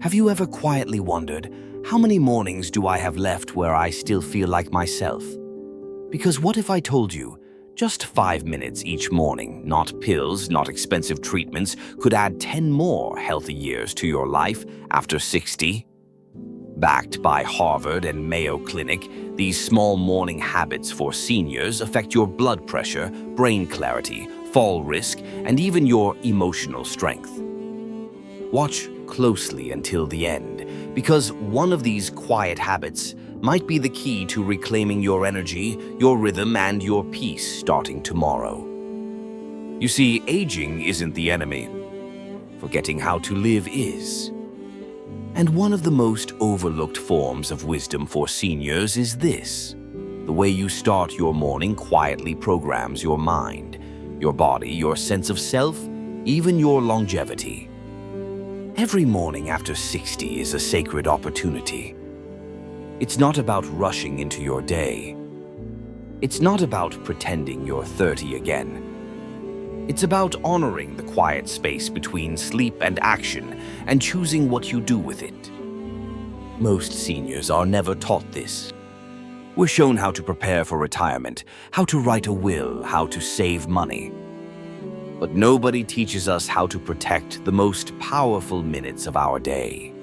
Have you ever quietly wondered, how many mornings do I have left where I still feel like myself? Because what if I told you, just 5 minutes each morning, not pills, not expensive treatments, could add 10 more healthy years to your life after 60? Backed by Harvard and Mayo Clinic, these small morning habits for seniors affect your blood pressure, brain clarity, fall risk, and even your emotional strength. Watch closely until the end, because one of these quiet habits might be the key to reclaiming your energy, your rhythm, and your peace starting tomorrow. You see, aging isn't the enemy. Forgetting how to live is. And one of the most overlooked forms of wisdom for seniors is this. The way you start your morning quietly programs your mind, your body, your sense of self, even your longevity. Every morning after 60 is a sacred opportunity. It's not about rushing into your day. It's not about pretending you're 30 again. It's about honoring the quiet space between sleep and action and choosing what you do with it. Most seniors are never taught this. We're shown how to prepare for retirement, how to write a will, how to save money. But nobody teaches us how to protect the most powerful minutes of our day.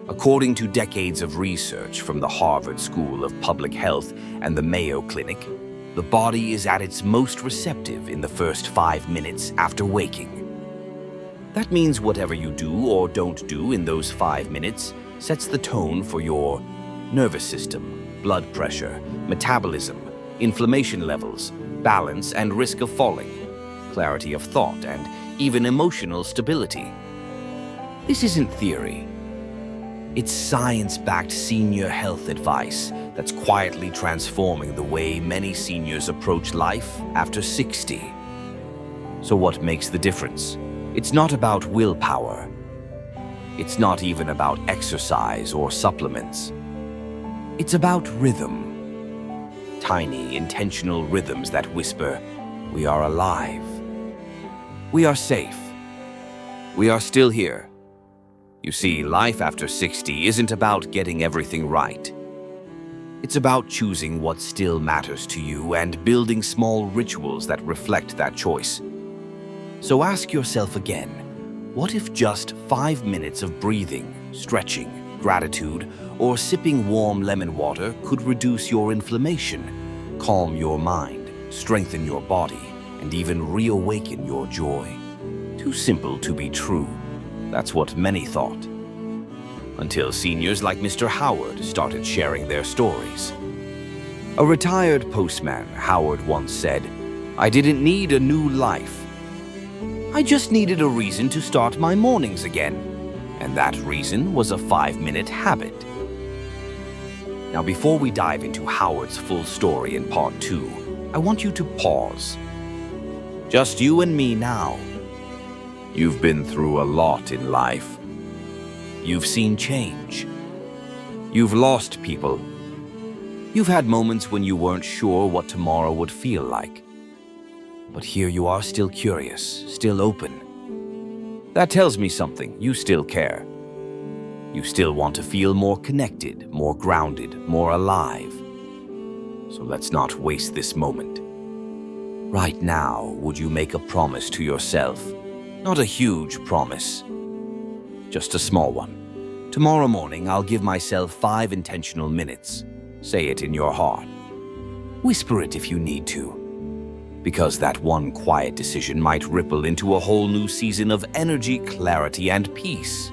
According to decades of research from the Harvard School of Public Health and the Mayo Clinic, the body is at its most receptive in the first 5 minutes after waking. That means whatever you do or don't do in those 5 minutes sets the tone for your nervous system, blood pressure, metabolism, inflammation levels, balance and risk of falling, clarity of thought, and even emotional stability. This isn't theory. It's science-backed senior health advice that's quietly transforming the way many seniors approach life after 60. So what makes the difference? It's not about willpower. It's not even about exercise or supplements. It's about rhythm. Tiny, intentional rhythms that whisper, "We are alive. We are safe. We are still here." You see, life after 60 isn't about getting everything right. It's about choosing what still matters to you and building small rituals that reflect that choice. So ask yourself again, what if just 5 minutes of breathing, stretching, gratitude, or sipping warm lemon water could reduce your inflammation, calm your mind, strengthen your body, and even reawaken your joy? Too simple to be true. That's what many thought. Until seniors like Mr. Howard started sharing their stories. A retired postman, Howard once said, "I didn't need a new life. I just needed a reason to start my mornings again." And that reason was a 5-minute habit. Now, before we dive into Howard's full story in part 2, I want you to pause. Just you and me now. You've been through a lot in life. You've seen change. You've lost people. You've had moments when you weren't sure what tomorrow would feel like. But here you are, still curious, still open. That tells me something. You still care. You still want to feel more connected, more grounded, more alive. So let's not waste this moment. Right now, would you make a promise to yourself? Not a huge promise, just a small one. Tomorrow morning, I'll give myself 5 intentional minutes. Say it in your heart. Whisper it if you need to. Because that one quiet decision might ripple into a whole new season of energy, clarity, and peace.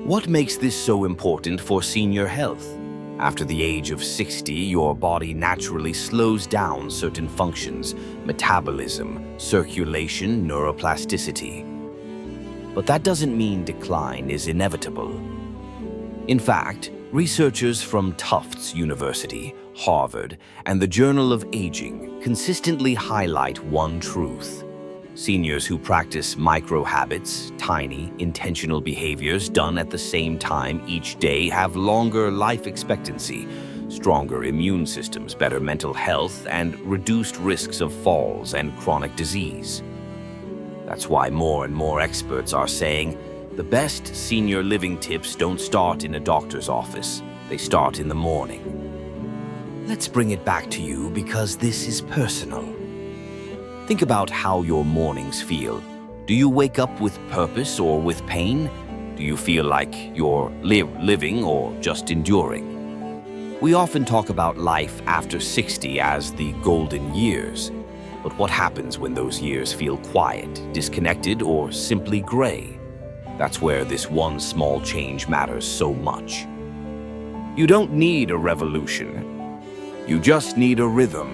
What makes this so important for senior health? After the age of 60, your body naturally slows down certain functions, metabolism, circulation, neuroplasticity. But that doesn't mean decline is inevitable. In fact, researchers from Tufts University, Harvard, and the Journal of Aging consistently highlight one truth. Seniors who practice micro-habits, tiny, intentional behaviors done at the same time each day have longer life expectancy, stronger immune systems, better mental health, and reduced risks of falls and chronic disease. That's why more and more experts are saying, The best senior living tips don't start in a doctor's office. They start in the morning. Let's bring it back to you because this is personal. Think about how your mornings feel. Do you wake up with purpose or with pain? Do you feel like you're living or just enduring? We often talk about life after 60 as the golden years. But what happens when those years feel quiet, disconnected, or simply gray? That's where this one small change matters so much. You don't need a revolution. You just need a rhythm.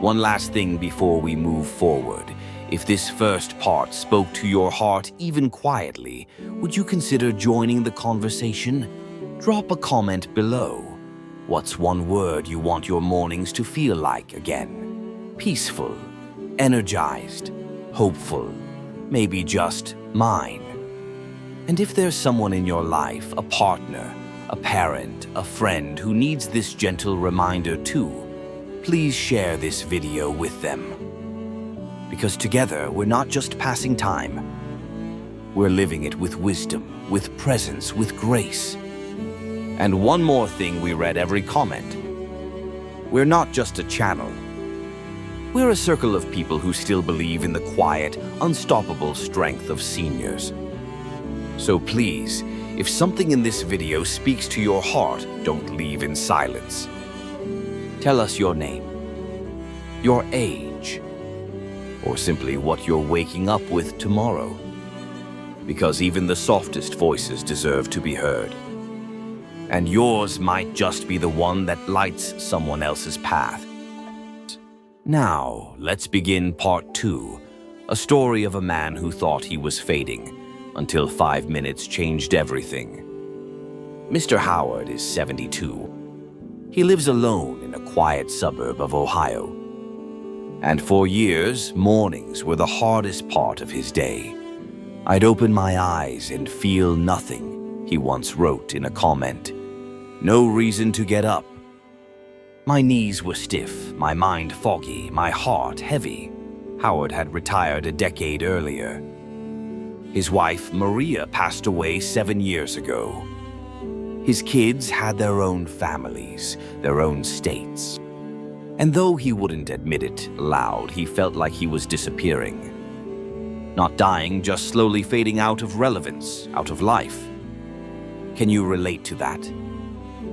One last thing before we move forward. If this first part spoke to your heart even quietly, would you consider joining the conversation? Drop a comment below. What's one word you want your mornings to feel like again? Peaceful, energized, hopeful, maybe just mine. And if there's someone in your life, a partner, a parent, a friend who needs this gentle reminder too, please share this video with them. Because together, we're not just passing time. We're living it with wisdom, with presence, with grace. And one more thing, we read every comment. We're not just a channel. We're a circle of people who still believe in the quiet, unstoppable strength of seniors. So please, if something in this video speaks to your heart, don't leave in silence. Tell us your name, your age, or simply what you're waking up with tomorrow. Because even the softest voices deserve to be heard. And yours might just be the one that lights someone else's path. Now, let's begin part 2, a story of a man who thought he was fading, until 5 minutes changed everything. Mr. Howard is 72. He lives alone in a quiet suburb of Ohio. And for years, mornings were the hardest part of his day. I'd open my eyes and feel nothing, he once wrote in a comment. No reason to get up. My knees were stiff, my mind foggy, my heart heavy. Howard had retired a decade earlier. His wife, Maria, passed away 7 years ago. His kids had their own families, their own states. And though he wouldn't admit it loud, he felt like he was disappearing. Not dying, just slowly fading out of relevance, out of life. Can you relate to that?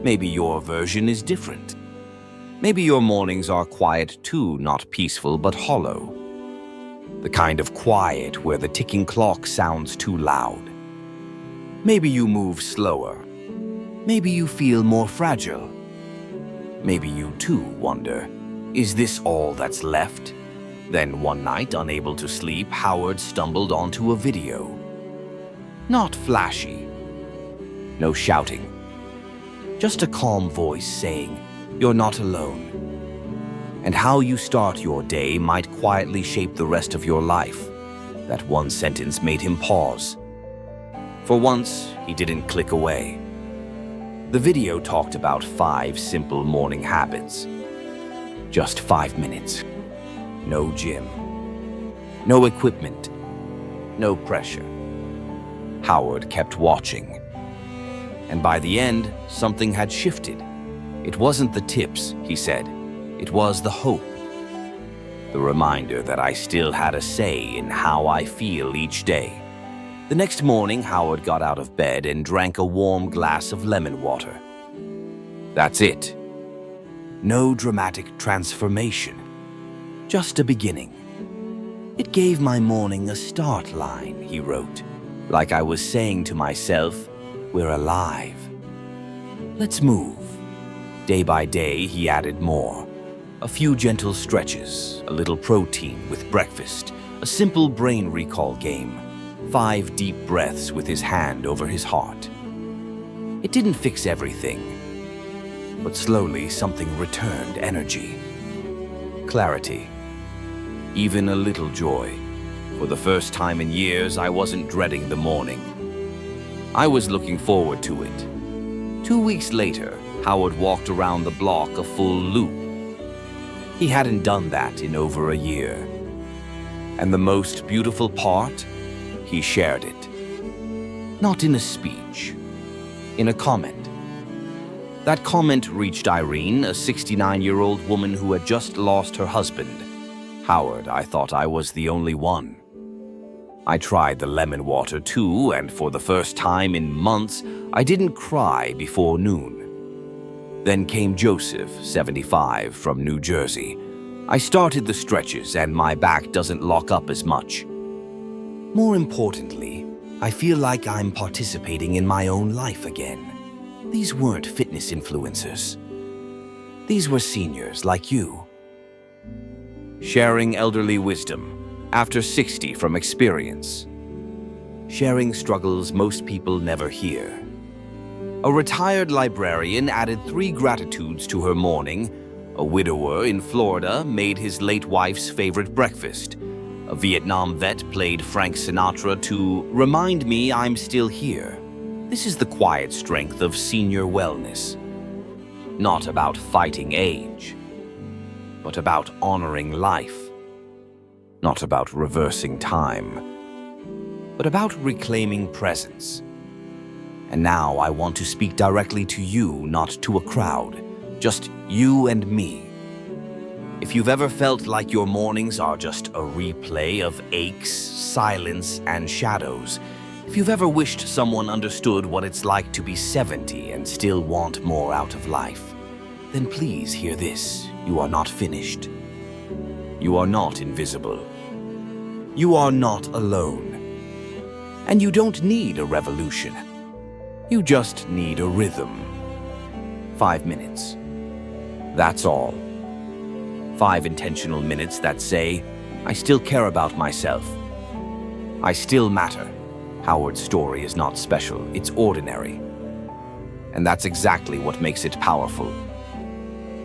Maybe your version is different. Maybe your mornings are quiet too, not peaceful but hollow. The kind of quiet where the ticking clock sounds too loud. Maybe you move slower. Maybe you feel more fragile. Maybe you too wonder, is this all that's left? Then one night, unable to sleep, Howard stumbled onto a video. Not flashy. No shouting. Just a calm voice saying, "You're not alone." And how you start your day might quietly shape the rest of your life. That one sentence made him pause. For once, he didn't click away. The video talked about 5 simple morning habits. Just 5 minutes. No gym. No equipment. No pressure. Howard kept watching. And by the end, something had shifted. It wasn't the tips, he said. It was the hope. The reminder that I still had a say in how I feel each day. The next morning, Howard got out of bed and drank a warm glass of lemon water. That's it. No dramatic transformation. Just a beginning. It gave my morning a start line, he wrote. Like I was saying to myself, we're alive. Let's move. Day by day, he added more. A few gentle stretches, a little protein with breakfast, a simple brain recall game, 5 deep breaths with his hand over his heart. It didn't fix everything, but slowly something returned: energy, clarity, even a little joy. For the first time in years, I wasn't dreading the morning. I was looking forward to it. 2 weeks later, Howard walked around the block a full loop. He hadn't done that in over a year. And the most beautiful part? He shared it. Not in a speech, in a comment. That comment reached Irene, a 69-year-old woman who had just lost her husband. Howard, I thought I was the only one. I tried the lemon water too, and for the first time in months, I didn't cry before noon. Then came Joseph, 75, from New Jersey. I started the stretches and my back doesn't lock up as much. More importantly, I feel like I'm participating in my own life again. These weren't fitness influencers. These were seniors like you. Sharing elderly wisdom, after 60 from experience. Sharing struggles most people never hear. A retired librarian added 3 gratitudes to her morning. A widower in Florida made his late wife's favorite breakfast. A Vietnam vet played Frank Sinatra to remind me I'm still here. This is the quiet strength of senior wellness. Not about fighting age, but about honoring life. Not about reversing time, but about reclaiming presence. And now I want to speak directly to you, not to a crowd, just you and me. If you've ever felt like your mornings are just a replay of aches, silence, and shadows, if you've ever wished someone understood what it's like to be 70 and still want more out of life, then please hear this. You are not finished. You are not invisible. You are not alone. And you don't need a revolution. You just need a rhythm. 5 minutes. That's all. 5 intentional minutes that say, I still care about myself. I still matter. Howard's story is not special, it's ordinary. And that's exactly what makes it powerful.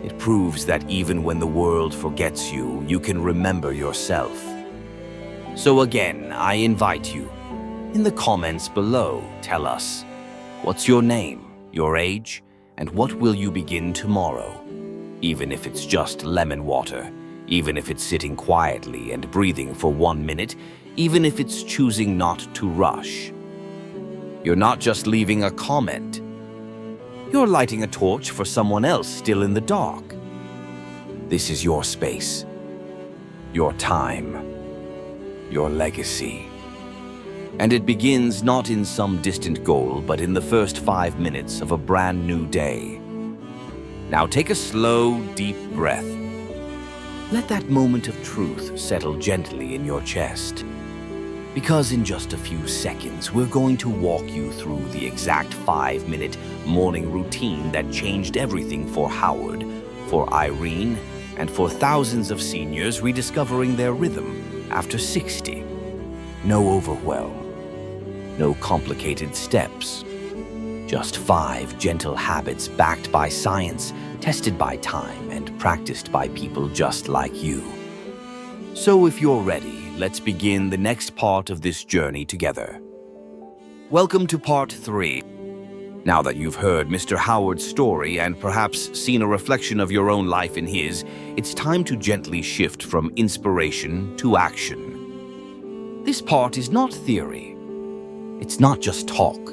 It proves that even when the world forgets you, you can remember yourself. So again, I invite you, in the comments below, tell us, what's your name, your age, and what will you begin tomorrow? Even if it's just lemon water, even if it's sitting quietly and breathing for 1 minute, even if it's choosing not to rush. You're not just leaving a comment. You're lighting a torch for someone else still in the dark. This is your space, your time, your legacy. And it begins not in some distant goal, but in the first 5 minutes of a brand new day. Now take a slow, deep breath. Let that moment of truth settle gently in your chest. Because in just a few seconds, we're going to walk you through the exact 5-minute morning routine that changed everything for Howard, for Irene, and for thousands of seniors rediscovering their rhythm after 60. No overwhelm, no complicated steps. Just 5 gentle habits backed by science, tested by time, and practiced by people just like you. So if you're ready, let's begin the next part of this journey together. Welcome to part 3. Now that you've heard Mr. Howard's story and perhaps seen a reflection of your own life in his, it's time to gently shift from inspiration to action. This part is not theory. It's not just talk.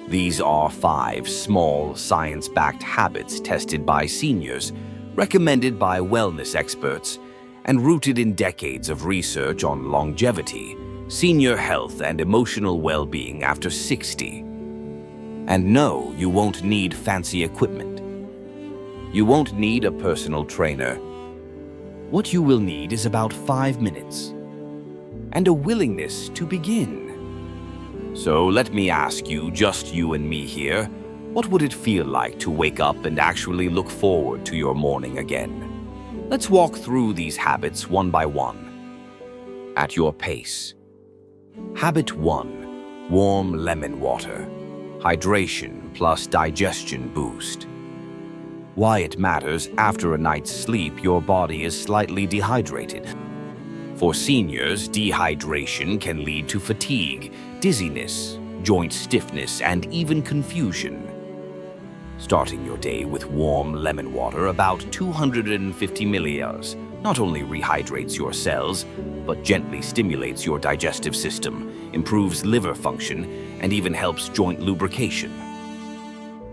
These are 5 small, science-backed habits tested by seniors, recommended by wellness experts, and rooted in decades of research on longevity, senior health, and emotional well-being after 60. And no, you won't need fancy equipment. You won't need a personal trainer. What you will need is about 5 minutes and a willingness to begin. So let me ask you, just you and me here, what would it feel like to wake up and actually look forward to your morning again? Let's walk through these habits one by one, at your pace. Habit 1, warm lemon water. Hydration plus digestion boost. Why it matters: after a night's sleep, your body is slightly dehydrated. For seniors, dehydration can lead to fatigue, dizziness, joint stiffness, and even confusion. Starting your day with warm lemon water, about 250 milliliters, not only rehydrates your cells, but gently stimulates your digestive system, improves liver function, and even helps joint lubrication.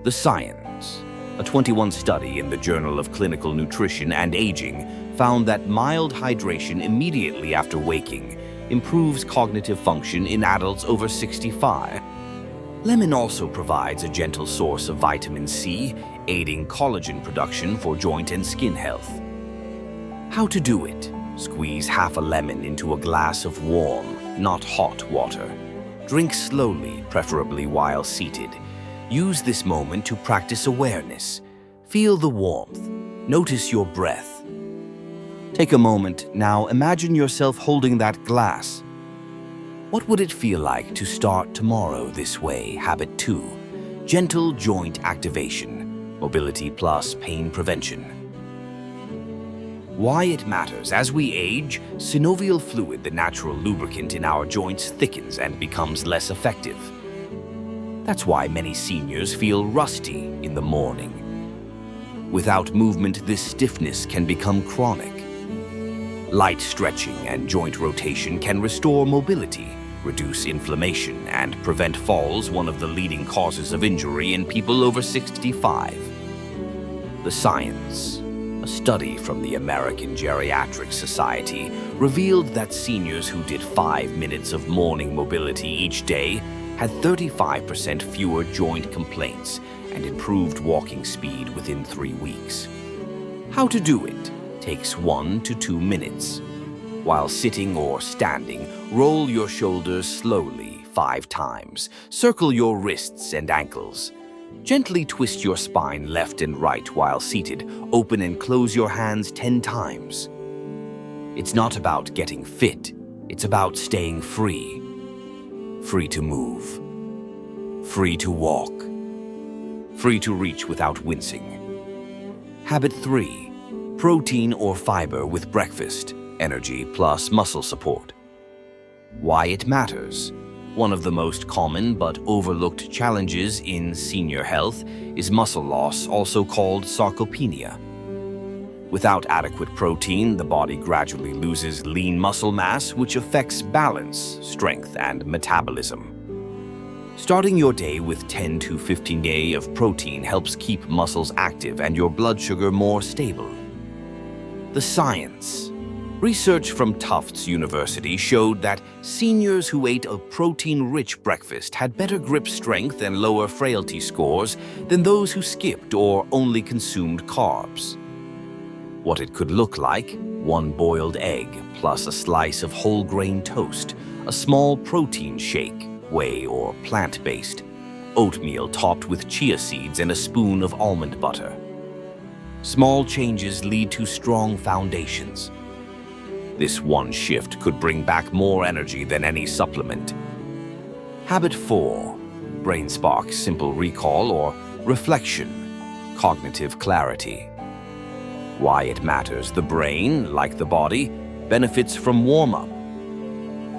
The science. A 21 study in the Journal of Clinical Nutrition and Aging found that mild hydration immediately after waking improves cognitive function in adults over 65. Lemon also provides a gentle source of vitamin C, aiding collagen production for joint and skin health. How to do it? Squeeze half a lemon into a glass of warm, not hot water. Drink slowly, preferably while seated. Use this moment to practice awareness. Feel the warmth. Notice your breath. Take a moment now. Imagine yourself holding that glass. What would it feel like to start tomorrow this way? Habit 2. Gentle joint activation. Mobility plus pain prevention. Why it matters. As we age, synovial fluid, the natural lubricant in our joints, thickens and becomes less effective. That's why many seniors feel rusty in the morning. Without movement, this stiffness can become chronic. Light stretching and joint rotation can restore mobility, reduce inflammation, and prevent falls, one of the leading causes of injury in people over 65. The science. A study from the American Geriatric Society revealed that seniors who did 5 minutes of morning mobility each day had 35% fewer joint complaints and improved walking speed within 3 weeks. How to do it? Takes 1 to 2 minutes. While sitting or standing, roll your shoulders slowly 5 times. Circle your wrists and ankles. Gently twist your spine left and right while seated. Open and close your hands 10 times. It's not about getting fit. It's about staying free. Free to move. Free to walk. Free to reach without wincing. Habit 3. Protein or fiber with breakfast. Energy plus muscle support. Why it matters. One of the most common but overlooked challenges in senior health is muscle loss, also called sarcopenia. Without adequate protein, the body gradually loses lean muscle mass, which affects balance, strength, and metabolism. Starting your day with 10 to 15 grams of protein helps keep muscles active and your blood sugar more stable. The science. Research from Tufts University showed that seniors who ate a protein-rich breakfast had better grip strength and lower frailty scores than those who skipped or only consumed carbs. What it could look like: 1 boiled egg plus a slice of whole grain toast, a small protein shake, whey or plant-based, oatmeal topped with chia seeds, and a spoon of almond butter. Small changes lead to strong foundations. This one shift could bring back more energy than any supplement. Habit 4. Brain spark, simple recall or reflection, cognitive clarity. Why it matters. The brain, like the body, benefits from warm-up.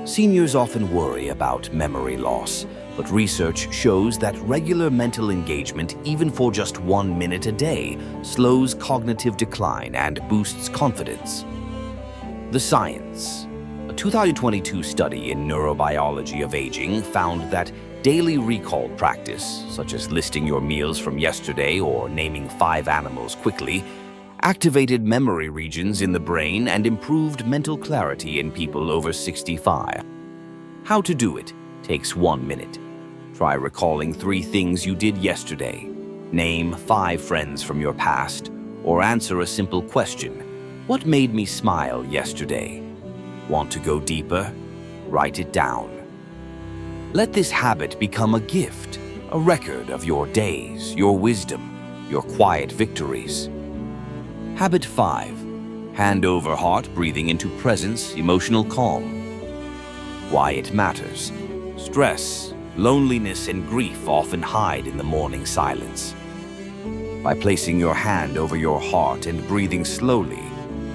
Seniors often worry about memory loss, but research shows that regular mental engagement, even for just 1 minute a day, slows cognitive decline and boosts confidence. The science. A 2022 study in neurobiology of aging found that daily recall practice, such as listing your meals from yesterday or naming 5 animals quickly, activated memory regions in the brain and improved mental clarity in people over 65. How to do it? Takes 1 minute. Try recalling 3 things you did yesterday. Name 5 friends from your past, or answer a simple question. What made me smile yesterday? Want to go deeper? Write it down. Let this habit become a gift, a record of your days, your wisdom, your quiet victories. Habit 5. Hand over heart, breathing into presence, emotional calm. Why it matters. Stress, loneliness, and grief often hide in the morning silence. By placing your hand over your heart and breathing slowly,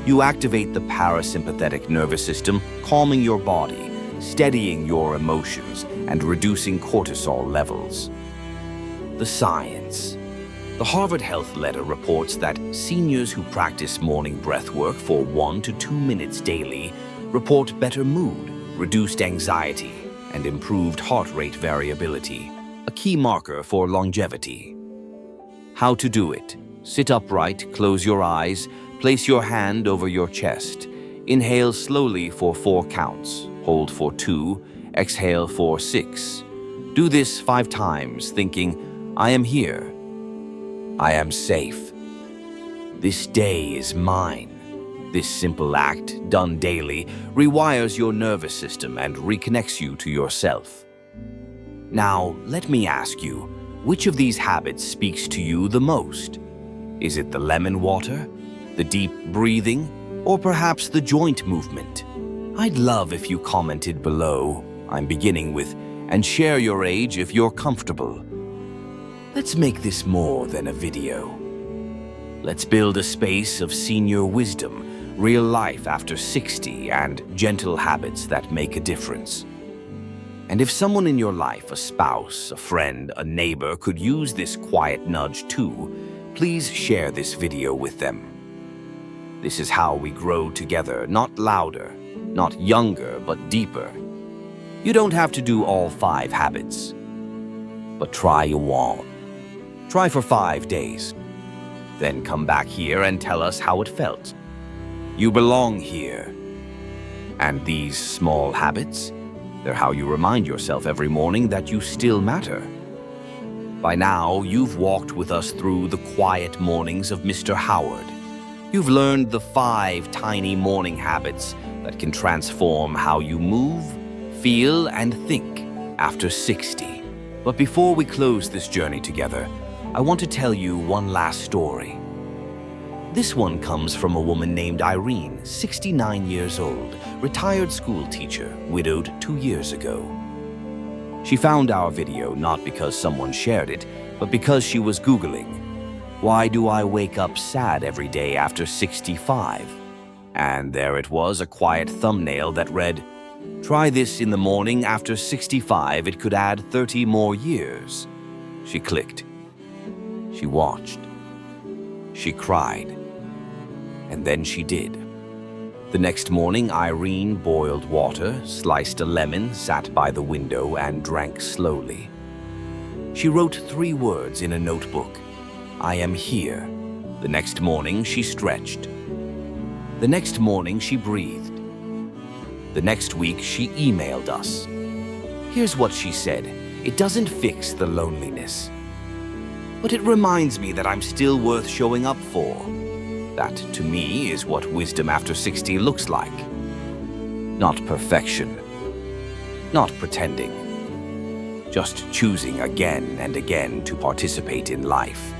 you activate the parasympathetic nervous system, calming your body, steadying your emotions, and reducing cortisol levels. The science. The Harvard Health Letter reports that seniors who practice morning breath work for 1 to 2 minutes daily report better mood, reduced anxiety, and improved heart rate variability, a key marker for longevity. How to do it? Sit upright, close your eyes, place your hand over your chest. Inhale slowly for 4 counts, hold for 2, exhale for 6. Do this 5 times, thinking, I am here. I am safe. This day is mine. This simple act, done daily, rewires your nervous system and reconnects you to yourself. Now, let me ask you, which of these habits speaks to you the most? Is it the lemon water, the deep breathing, or perhaps the joint movement? I'd love if you commented below. I'm beginning with, and share your age if you're comfortable. Let's make this more than a video. Let's build a space of senior wisdom, real life after 60, and gentle habits that make a difference. And if someone in your life, a spouse, a friend, a neighbor, could use this quiet nudge too, please share this video with them. This is how we grow together, not louder, not younger, but deeper. You don't have to do all 5 habits, but try one. Try for 5 days. Then come back here and tell us how it felt. You belong here. And these small habits, they're how you remind yourself every morning that you still matter. By now, you've walked with us through the quiet mornings of Mr. Howard. You've learned the 5 tiny morning habits that can transform how you move, feel, and think after 60. But before we close this journey together, I want to tell you one last story. This one comes from a woman named Irene, 69 years old, retired school teacher, widowed 2 years ago. She found our video not because someone shared it, but because she was Googling, "Why do I wake up sad every day after 65?" And there it was, a quiet thumbnail that read, "Try this in the morning after 65, it could add 30 more years." She clicked. She watched. She cried. And then she did. The next morning, Irene boiled water, sliced a lemon, sat by the window, and drank slowly. She wrote 3 words in a notebook. "I am here." The next morning, she stretched. The next morning, she breathed. The next week, she emailed us. Here's what she said. "It doesn't fix the loneliness, but it reminds me that I'm still worth showing up for." That, to me, is what wisdom after 60 looks like. Not perfection, not pretending, just choosing again and again to participate in life.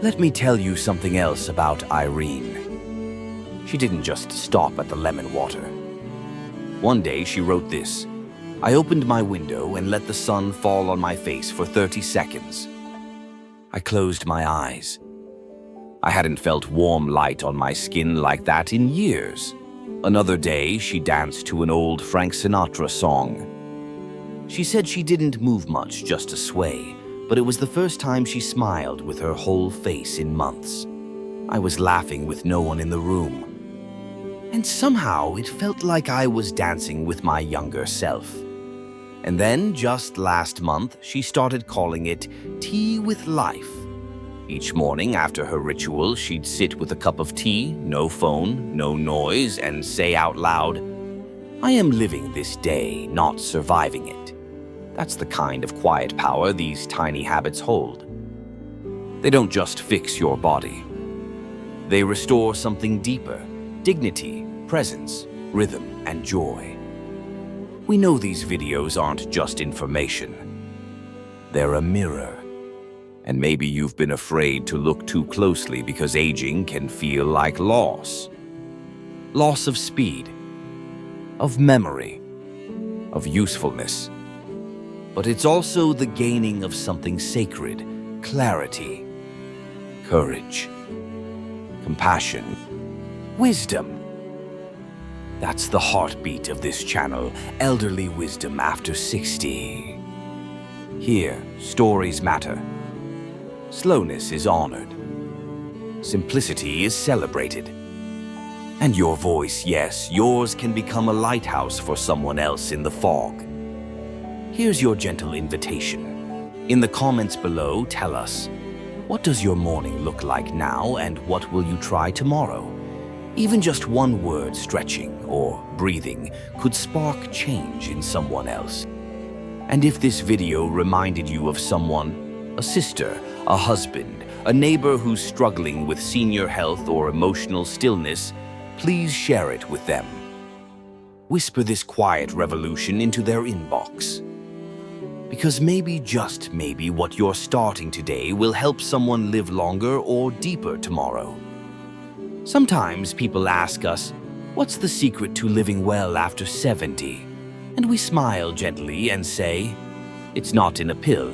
Let me tell you something else about Irene. She didn't just stop at the lemon water. One day she wrote this, "I opened my window and let the sun fall on my face for 30 seconds. I closed my eyes. I hadn't felt warm light on my skin like that in years." Another day, she danced to an old Frank Sinatra song. She said she didn't move much, just to sway, but it was the first time she smiled with her whole face in months. I was laughing with no one in the room. And somehow it felt like I was dancing with my younger self. And then, just last month, she started calling it Tea with Life. Each morning after her ritual, she'd sit with a cup of tea, no phone, no noise, and say out loud, "I am living this day, not surviving it." That's the kind of quiet power these tiny habits hold. They don't just fix your body. They restore something deeper: dignity, presence, rhythm, and joy. We know these videos aren't just information. They're a mirror. And maybe you've been afraid to look too closely because aging can feel like loss. Loss of speed, of memory, of usefulness. But it's also the gaining of something sacred: clarity, courage, compassion, wisdom. That's the heartbeat of this channel, Elderly Wisdom After 60. Here, stories matter. Slowness is honored. Simplicity is celebrated. And your voice, yes, yours can become a lighthouse for someone else in the fog. Here's your gentle invitation. In the comments below, tell us, what does your morning look like now and what will you try tomorrow? Even just one word stretching or breathing could spark change in someone else. And if this video reminded you of someone, a sister, a husband, a neighbor who's struggling with senior health or emotional stillness, please share it with them. Whisper this quiet revolution into their inbox. Because maybe, just maybe, what you're starting today will help someone live longer or deeper tomorrow. Sometimes people ask us, what's the secret to living well after 70? And we smile gently and say, it's not in a pill.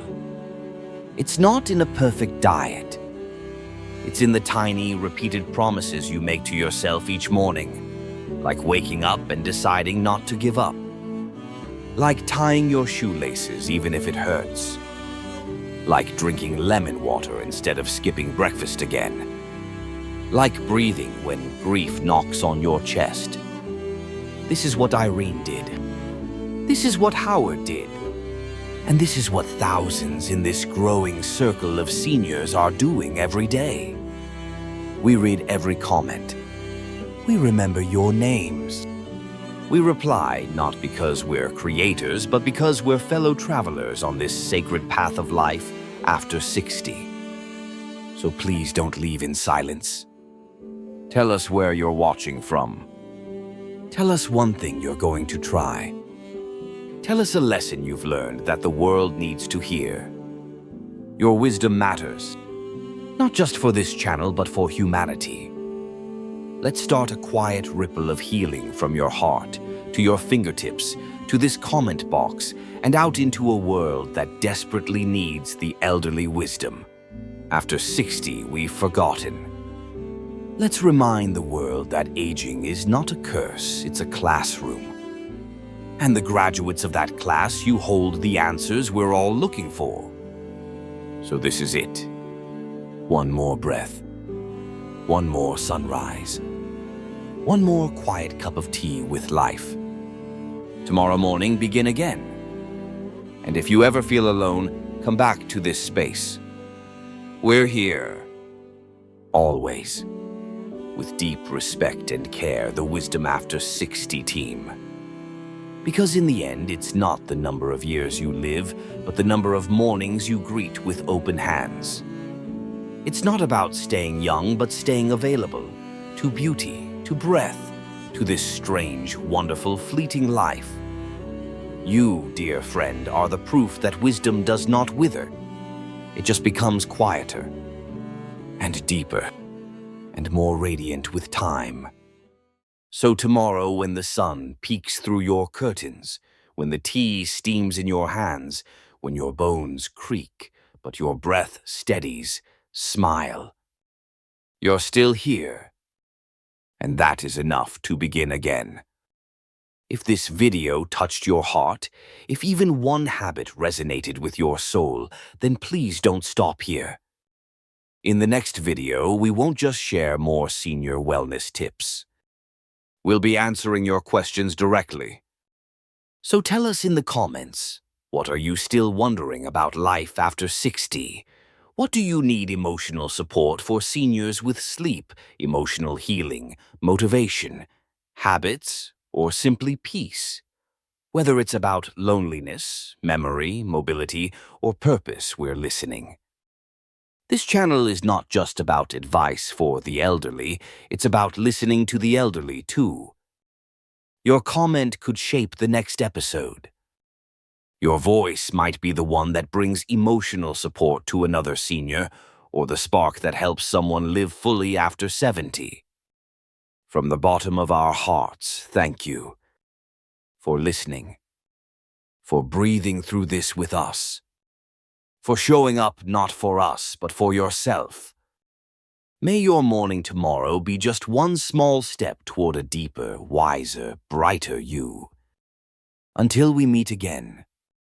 It's not in a perfect diet. It's in the tiny, repeated promises you make to yourself each morning, like waking up and deciding not to give up. Like tying your shoelaces even if it hurts. Like drinking lemon water instead of skipping breakfast again. Like breathing when grief knocks on your chest. This is what Irene did. This is what Howard did. And this is what thousands in this growing circle of seniors are doing every day. We read every comment. We remember your names. We reply not because we're creators, but because we're fellow travelers on this sacred path of life after 60. So please don't leave in silence. Tell us where you're watching from. Tell us one thing you're going to try. Tell us a lesson you've learned that the world needs to hear. Your wisdom matters, not just for this channel, but for humanity. Let's start a quiet ripple of healing from your heart to your fingertips, to this comment box, and out into a world that desperately needs the elderly wisdom. After 60, we've forgotten. Let's remind the world that aging is not a curse, it's a classroom. And the graduates of that class, you hold the answers we're all looking for. So this is it. One more breath. One more sunrise. One more quiet cup of tea with life. Tomorrow morning, begin again. And if you ever feel alone, come back to this space. We're here. Always. With deep respect and care, the Wisdom After 60 team. Because in the end, it's not the number of years you live, but the number of mornings you greet with open hands. It's not about staying young, but staying available to beauty, to breath, to this strange, wonderful, fleeting life. You, dear friend, are the proof that wisdom does not wither. It just becomes quieter and deeper and more radiant with time. So tomorrow, when the sun peeks through your curtains, when the tea steams in your hands, when your bones creak, but your breath steadies, smile. You're still here, and that is enough to begin again. If this video touched your heart, if even one habit resonated with your soul, then please don't stop here. In the next video, we won't just share more senior wellness tips. We'll be answering your questions directly. So tell us in the comments, what are you still wondering about life after 60? What do you need emotional support for seniors with sleep, emotional healing, motivation, habits, or simply peace? Whether it's about loneliness, memory, mobility, or purpose, we're listening. This channel is not just about advice for the elderly, it's about listening to the elderly too. Your comment could shape the next episode. Your voice might be the one that brings emotional support to another senior, or the spark that helps someone live fully after 70. From the bottom of our hearts, thank you for listening, for breathing through this with us, for showing up not for us, but for yourself. May your morning tomorrow be just one small step toward a deeper, wiser, brighter you. Until we meet again,